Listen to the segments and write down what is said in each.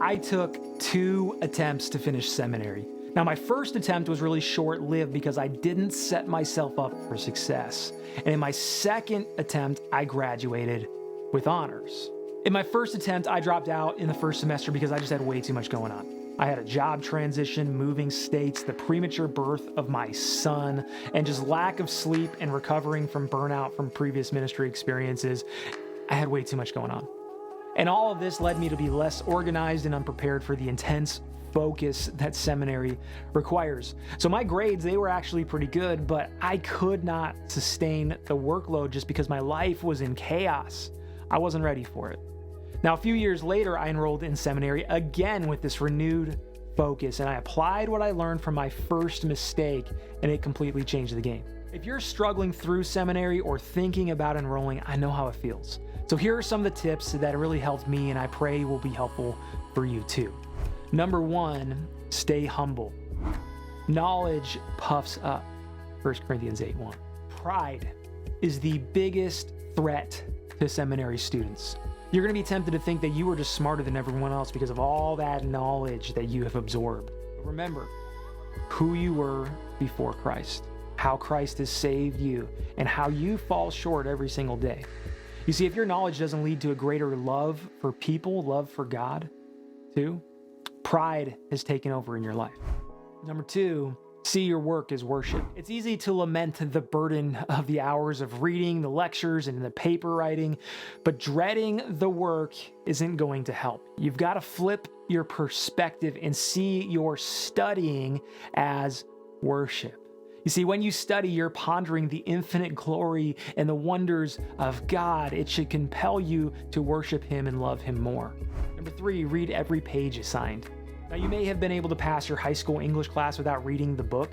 I took 2 attempts to finish seminary. Now, my first attempt was really short-lived because I didn't set myself up for success. And in my second attempt, I graduated with honors. In my first attempt, I dropped out in the first semester because I just had way too much going on. I had a job transition, moving states, the premature birth of my son, and just lack of sleep and recovering from burnout from previous ministry experiences. I had way too much going on. And all of this led me to be less organized and unprepared for the intense focus that seminary requires. So my grades, they were actually pretty good, but I could not sustain the workload just because my life was in chaos. I wasn't ready for it. Now, a few years later, I enrolled in seminary again with this renewed focus, and I applied what I learned from my first mistake, and it completely changed the game. If you're struggling through seminary or thinking about enrolling, I know how it feels. So here are some of the tips that really helped me, and I pray will be helpful for you too. Number 1, stay humble. Knowledge puffs up. 1 Corinthians 8:1. Pride is the biggest threat to seminary students. You're going to be tempted to think that you are just smarter than everyone else because of all that knowledge that you have absorbed. But remember who you were before Christ, how Christ has saved you, and how you fall short every single day. You see, if your knowledge doesn't lead to a greater love for people, love for God, too, pride has taken over in your life. Number 2, see your work as worship. It's easy to lament the burden of the hours of reading, the lectures, and the paper writing, but dreading the work isn't going to help. You've got to flip your perspective and see your studying as worship. You see, when you study, you're pondering the infinite glory and the wonders of God. It should compel you to worship Him and love Him more. Number 3, read every page assigned. Now, you may have been able to pass your high school English class without reading the book,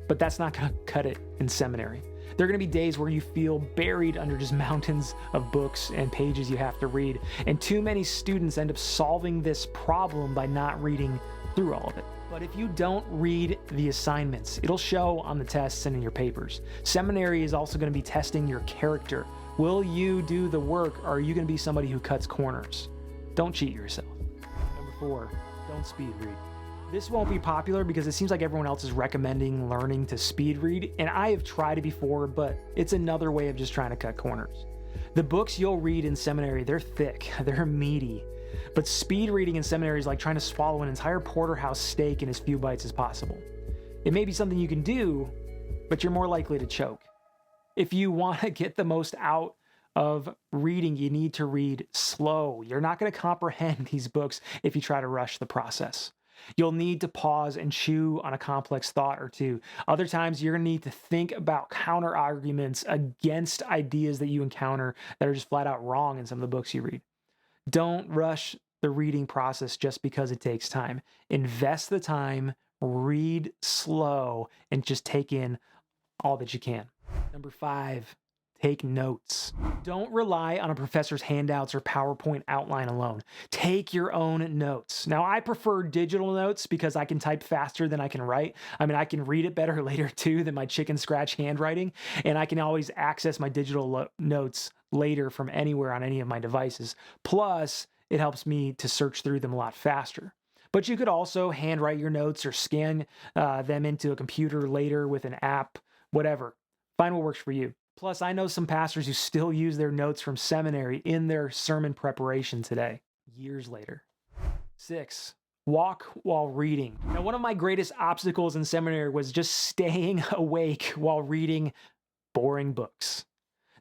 but that's not going to cut it in seminary. There are going to be days where you feel buried under just mountains of books and pages you have to read, and too many students end up solving this problem by not reading through all of it. But if you don't read the assignments, it'll show on the tests and in your papers. Seminary is also going to be testing your character. Will you do the work, or are you going to be somebody who cuts corners? Don't cheat yourself. Number 4, don't speed read. This won't be popular because it seems like everyone else is recommending learning to speed read, and I have tried it before, but it's another way of just trying to cut corners. The books you'll read in seminary, they're thick, they're meaty, but speed reading in seminary is like trying to swallow an entire porterhouse steak in as few bites as possible. It may be something you can do, but you're more likely to choke. If you want to get the most out of reading, you need to read slow. You're not going to comprehend these books if you try to rush the process. You'll need to pause and chew on a complex thought or two. Other times, you're going to need to think about counter arguments against ideas that you encounter that are just flat out wrong in some of the books you read. Don't rush the reading process just because it takes time. Invest the time, read slow, and just take in all that you can. Number 5, take notes. Don't rely on a professor's handouts or PowerPoint outline alone. Take your own notes. Now, I prefer digital notes because I can type faster than I can write. I mean, I can read it better later too than my chicken scratch handwriting, and I can always access my digital notes later from anywhere on any of my devices. Plus, it helps me to search through them a lot faster. But you could also handwrite your notes or scan them into a computer later with an app, whatever. Find what works for you. Plus, I know some pastors who still use their notes from seminary in their sermon preparation today, years later. 6, walk while reading. Now, one of my greatest obstacles in seminary was just staying awake while reading boring books.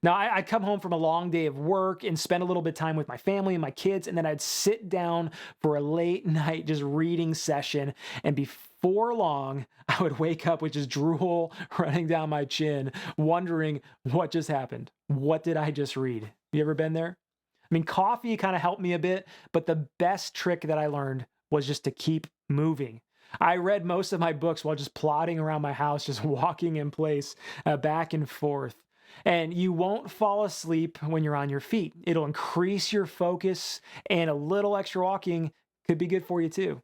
Now, I'd come home from a long day of work and spend a little bit of time with my family and my kids, and then I'd sit down for a late night just reading session, and before long, I would wake up with just drool running down my chin, wondering what just happened. What did I just read? You ever been there? I mean, coffee kind of helped me a bit, but the best trick that I learned was just to keep moving. I read most of my books while just plodding around my house, just walking in place, back and forth. And you won't fall asleep when you're on your feet. It'll increase your focus, and a little extra walking could be good for you too.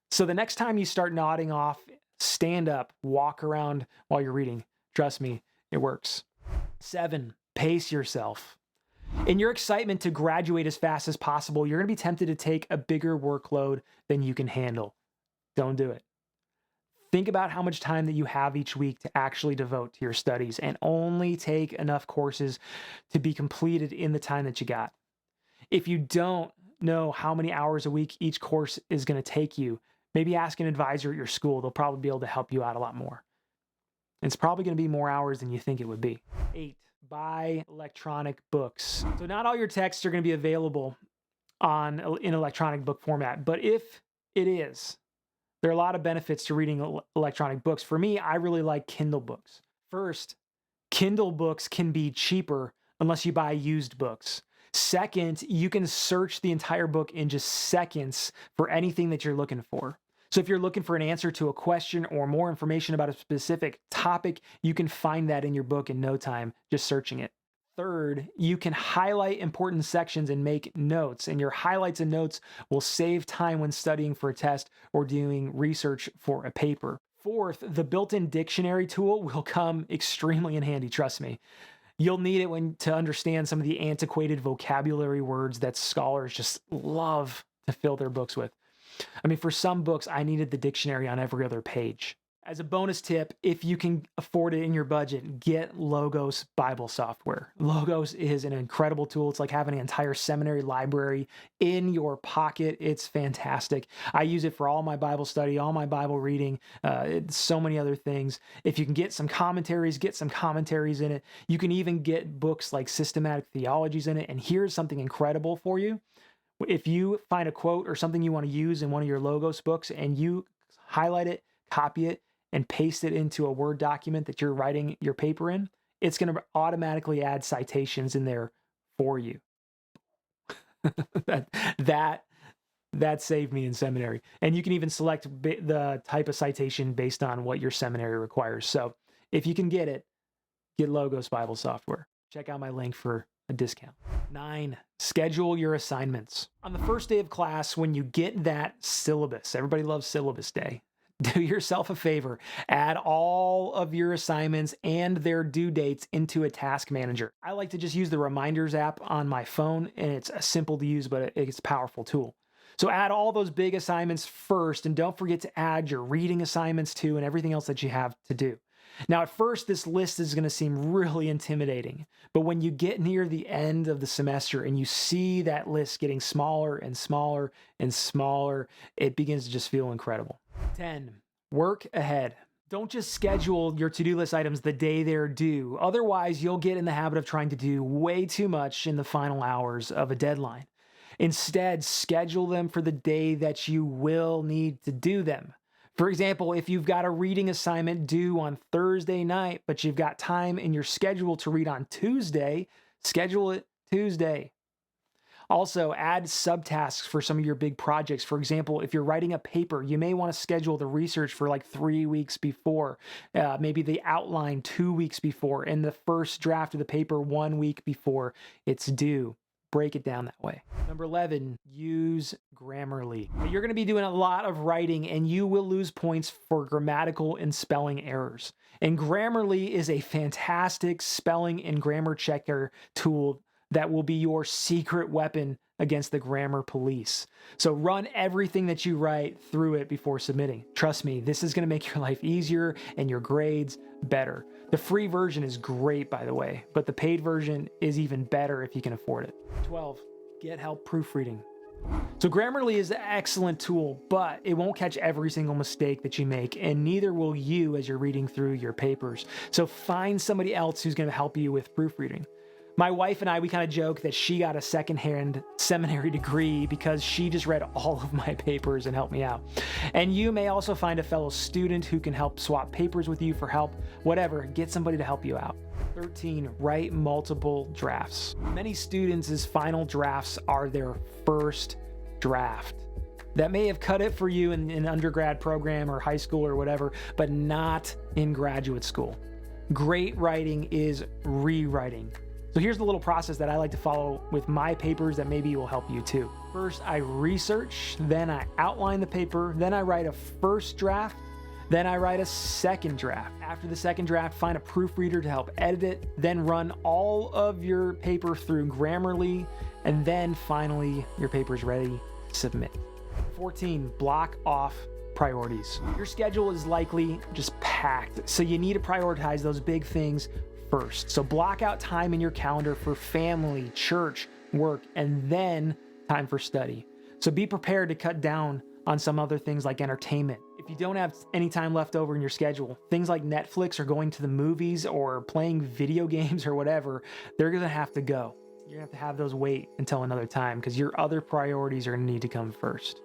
So the next time you start nodding off, stand up, walk around while you're reading. Trust me, it works. 7, pace yourself. In your excitement to graduate as fast as possible, you're going to be tempted to take a bigger workload than you can handle. Don't do it. Think about how much time that you have each week to actually devote to your studies, and only take enough courses to be completed in the time that you got. If you don't know how many hours a week each course is going to take you, maybe ask an advisor at your school. They'll probably be able to help you out a lot more. It's probably going to be more hours than you think it would be. 8, buy electronic books. So not all your texts are going to be available in electronic book format, but if it is, there are a lot of benefits to reading electronic books. For me, I really like Kindle books. First, Kindle books can be cheaper unless you buy used books. Second, you can search the entire book in just seconds for anything that you're looking for. So if you're looking for an answer to a question or more information about a specific topic, you can find that in your book in no time, just searching it. Third, you can highlight important sections and make notes, and your highlights and notes will save time when studying for a test or doing research for a paper. Fourth, the built-in dictionary tool will come extremely in handy, trust me. You'll need it to understand some of the antiquated vocabulary words that scholars just love to fill their books with. I mean, for some books, I needed the dictionary on every other page. As a bonus tip, if you can afford it in your budget, get Logos Bible software. Logos is an incredible tool. It's like having an entire seminary library in your pocket. It's fantastic. I use it for all my Bible study, all my Bible reading, so many other things. If you can get some commentaries in it. You can even get books like systematic theologies in it. And here's something incredible for you. If you find a quote or something you want to use in one of your Logos books and you highlight it, copy it, and paste it into a Word document that you're writing your paper in, it's going to automatically add citations in there for you. that saved me in seminary. And you can even select the type of citation based on what your seminary requires. So if you can get it, get Logos Bible software. Check out my link for a discount. 9, schedule your assignments. On the first day of class, when you get that syllabus, everybody loves syllabus day. Do yourself a favor, add all of your assignments and their due dates into a task manager. I like to just use the reminders app on my phone, and it's simple to use, but it's a powerful tool. So add all those big assignments first, and don't forget to add your reading assignments too, and everything else that you have to do. Now, at first, this list is going to seem really intimidating, but when you get near the end of the semester and you see that list getting smaller and smaller and smaller, it begins to just feel incredible. 10, work ahead. Don't just schedule your to-do list items the day they're due. Otherwise, you'll get in the habit of trying to do way too much in the final hours of a deadline. Instead, schedule them for the day that you will need to do them. For example, if you've got a reading assignment due on Thursday night, but you've got time in your schedule to read on Tuesday, schedule it Tuesday. Also, add subtasks for some of your big projects. For example, if you're writing a paper, you may want to schedule the research for like 3 weeks before, maybe the outline 2 weeks before, and the first draft of the paper 1 week before it's due. Break it down that way. Number 11, use Grammarly. You're going to be doing a lot of writing and you will lose points for grammatical and spelling errors. And Grammarly is a fantastic spelling and grammar checker tool that will be your secret weapon against the grammar police. So run everything that you write through it before submitting. Trust me, this is going to make your life easier and your grades better. The free version is great, by the way, but the paid version is even better if you can afford it. 12, get Help Proofreading. So Grammarly is an excellent tool, but it won't catch every single mistake that you make, and neither will you as you're reading through your papers. So find somebody else who's going to help you with proofreading. My wife and I, we kind of joke that she got a secondhand seminary degree because she just read all of my papers and helped me out. And you may also find a fellow student who can help swap papers with you for help. Whatever, get somebody to help you out. 13, write multiple drafts. Many students' final drafts are their first draft. That may have cut it for you in an undergrad program or high school or whatever, but not in graduate school. Great writing is rewriting. So here's the little process that I like to follow with my papers that maybe will help you too. First, I research, then I outline the paper, then I write a first draft, Then I write a second draft. After the second draft, find a proofreader to help edit it, then run all of your paper through Grammarly, and then finally your paper is ready to submit. 14, block off priorities. Your schedule is likely just packed, so you need to prioritize those big things first. So block out time in your calendar for family, church, work, and then time for study. So be prepared to cut down on some other things like entertainment. If you don't have any time left over in your schedule, things like Netflix or going to the movies or playing video games or whatever, they're gonna have to go. You're gonna have those wait until another time because your other priorities are gonna need to come first.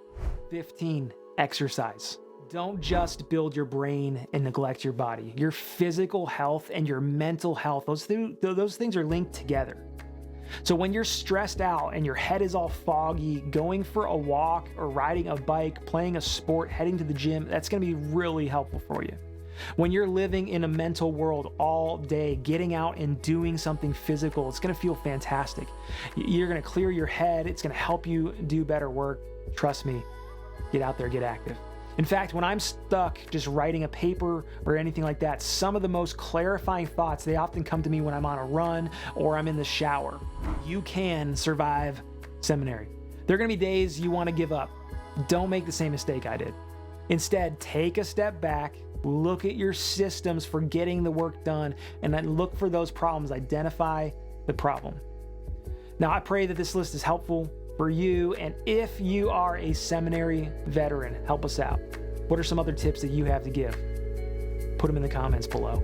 15, exercise. Don't just build your brain and neglect your body. Your physical health and your mental health, those things are linked together. So when you're stressed out and your head is all foggy, going for a walk or riding a bike, playing a sport, heading to the gym, that's going to be really helpful for you. When you're living in a mental world all day, getting out and doing something physical, it's going to feel fantastic. You're going to clear your head. It's going to help you do better work. Trust me, get out there, get active. In fact, when I'm stuck just writing a paper or anything like that, some of the most clarifying thoughts, they often come to me when I'm on a run or I'm in the shower. You can survive seminary. There are gonna be days you wanna give up. Don't make the same mistake I did. Instead, take a step back, look at your systems for getting the work done, and then look for those problems, identify the problem. Now, I pray that this list is helpful for you, and if you are a seminary veteran, help us out. What are some other tips that you have to give? Put them in the comments below.